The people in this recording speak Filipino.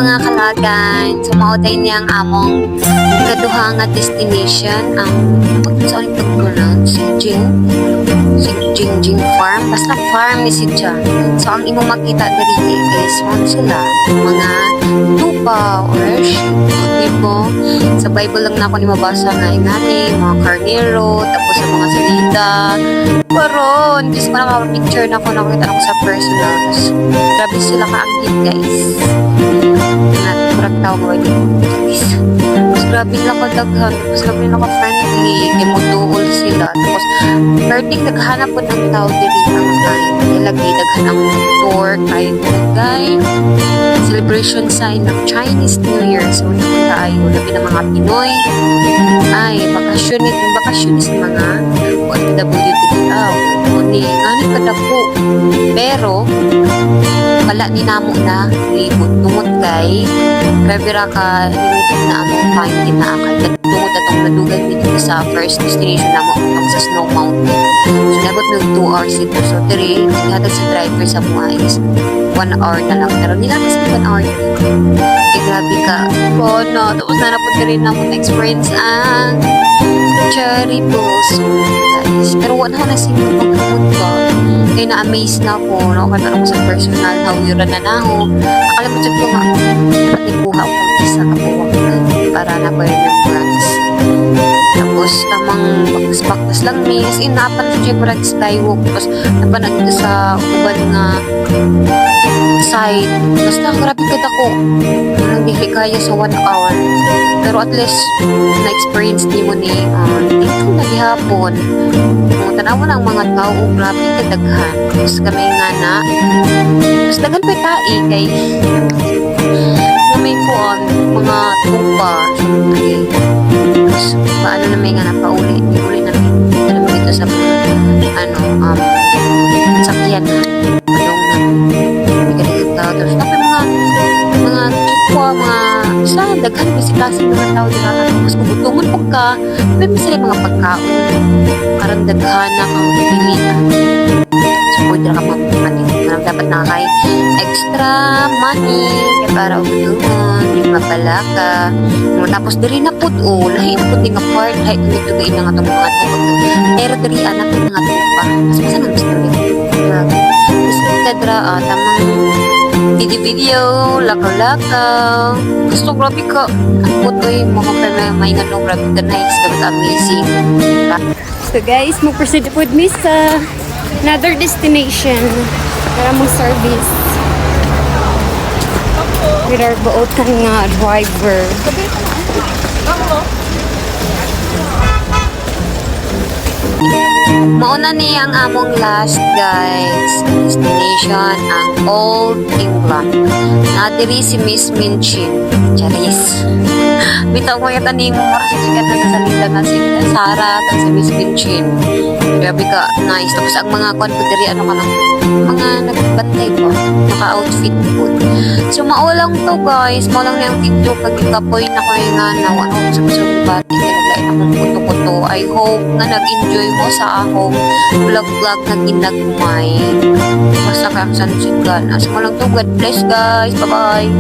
mga kalagan. So mautay niyang among kaduha nga destination sorry pag-pronounce Jing Farm. Basta farm ni siya. So ang imong makita diri is sila mga tupa or sheep. Tipo sa Bible lang na ako ni mabasa nga ingani mga karnero tapos sa mga salida. Pero Diyos ko picture na ako nakita ako sa personal. Grabe sila ka-active guys. Kurang tao ko guys. Mas grabe nila kadaghan. Mas grabe nila ka-friendly. Kimutuol sila. Tapos perting naghanap po ng tao diri ang time. Lagi daghan ang tour kahit gay. Celebration sign ng Chinese New Year. So tayo labi ng mga Pinoy. Ay, bakasyonis mga OFW dito. Ni ngani kada po. Pero wala ni namo na libot tungod kay grabe ra ka limited na among time kinaakay tungod atong nadugay dito sa first destination namo sa Snow Mountain. So nabot ng 2 hours ito. So diri naghatag si driver sa mga is 1 hour na lang. Pero nilakas ni 1 hour grabe ka. Oh no, tapos na napod ka rin naman experience ang cherry blossom guys. Pero wala na sino pagkamot ko. Kaya na-amaze na ako. Nakatanong ko sa personal na uyuran na na ako. Nakalimutan ko nga. Dapat ikuha ko isa kapuwak para na ko remembrance. Tapos tamang baktas-baktas lang may as in napan sa Jeopardy Skywalk. Tapos napan dito sa uban nga side. Basta grabe ka ako. Parang di kaya sa 1 hour. Pero at least na-experience ni mo ni dito na gihapon. Tanawa ng mga tao, grabe ka daghan. Tapos kami nga na. Tapos daghan pa tae kay namin po mga tupa. Tapos paano na may nga napauli. Uli namin. Alam mo dito sa sakyan na. Padong na. Tapos mga chikwa, sa daghan bisitasin mga tao dira. Tapos kubutungon po ka, may sila mga pagkaon. Karang daghan na kang pilihan. So pwede na ka magpapalin. Parang dapat na kay extra money kaya para ubutungon, yung mabalaka. Tapos diri na po, lahi na po din nga part, lahi ito gain na nga itong mga tupag. Pero diri anak yung mga tupa. Mas masan ang gusto rin. Kasi tadra, tamang video, lakaw-lakaw. Gusto grabe ka. Ang putoy, mga may nga no, grabe ka nice, grabe amazing. So guys, mag-proceed po me sa another destination para mong service with our bootan nga driver. Mauna ni ang among last guys destination ang Old England. Nadiri si Miss Minchin. Charis. Bitaw ko yata ni mo oras sikat na sa salita na si Sarah at si Miss Minchin. Grabe ka, nice. Tapos ang mga diri ano ka lang, mga nagbantay po, naka-outfit po. So maulang to guys, maulang na yung video pagkikapoy na ko yung nawa ako sa bati kinaglain akong kuto-kuto. I hope na nag-enjoy mo sa akong vlog na ginagmay. Basta kaya ang sunset ka na. So maulang to, God bless guys, bye bye.